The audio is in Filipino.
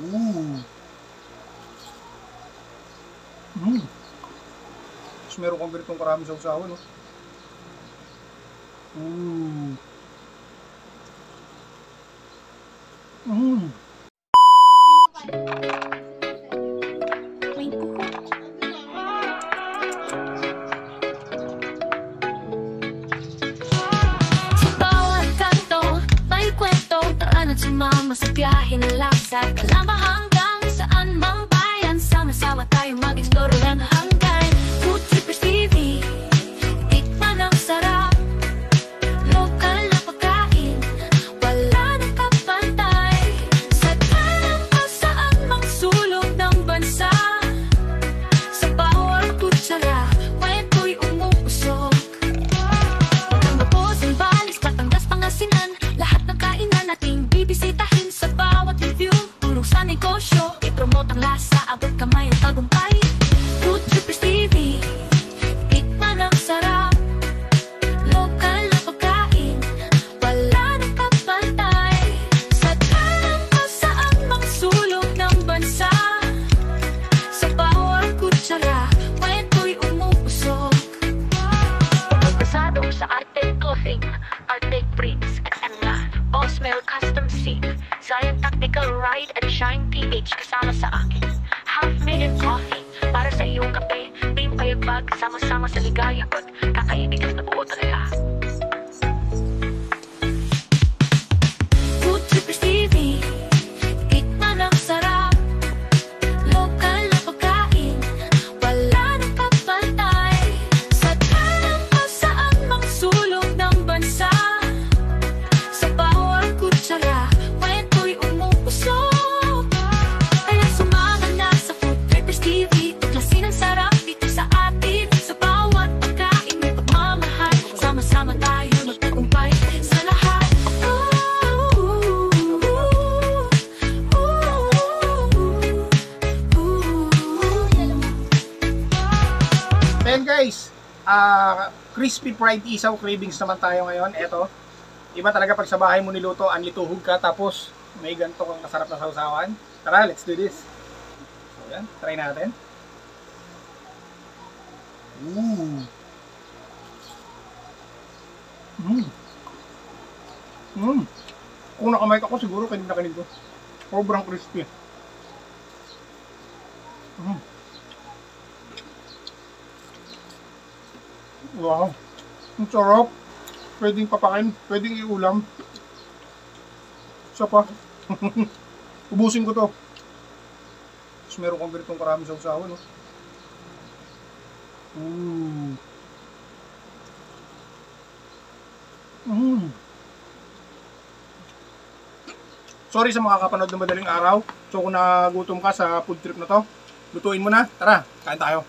Ooh. Tapos meron kang ganitong karami sa usawan, no? Ooh. Sumama sa biyahe na laksa, kalamba hanggang saan mang bayan. Sama-sama tayo mag-explore ng hanggan. Food Trippers TV, tikman ang sarap. Lokal na pagkain, wala nang kapantay. Sa tanang o saan mang sulok ng bansa, sa bawat kutsara, kwento'y umuusok. Ang Mapos, Zambales, Batangas, Pangasinan, lahat ng kainan nating bibisitahin sa bawat review. Tulong sa negosyo, i-promote ang lasa, abot kamay ang tagumpay. Food Trippers TV, tikman ang sarap. Lokal na pagkain, wala nang kapantay. Sa tanang o saan mang sulok ng bansa, sa bawat kutsara, kwento'y umuusok. Pagkasado sa Arctic Clothing, Arctic Prints, Osmel Custom Seat, Zion Tactical Ride at Shine PH kasama sa akin. Half Million Coffee, para sa iyong kape, Team Payabag, sama-sama sa ligaya at kakaibigan na buo talaga. Food Trippers TV, tikman ang sarap. Lokal na pagkain, wala nang kapantay. Sa tanang o saan mang sulok ng bansa, sa bawat kutsara, kwento'y umuusok. Kaya sumama na sa Food Trippers TV, tuklasin ang sarap dito sa atin. Sa bawat pagkain may pagmamahal, sama-sama tayo magtagumpay sa lahat. Then guys, crispy fried isaw cravings naman tayo ngayon. Eto, iba talaga pag sa bahay mo niluto, ang lituhog ka, tapos may ganito kang masarap na sausawan. Tara, let's do this. So yan, try natin. Ooh. Kung nakamike ako, siguro kinig na kinig ko. Sobrang crispy. Wow, ang sarap. Pwedeng papakain, pwedeng iulam. Isa pa. Ubusin ko to. Tapos meron kang ganitong karami sa usawan, no? Sorry sa makakapanood ng madaling araw. So kung nagutom ka sa food trip na to, lutuin mo na. Tara, kain tayo.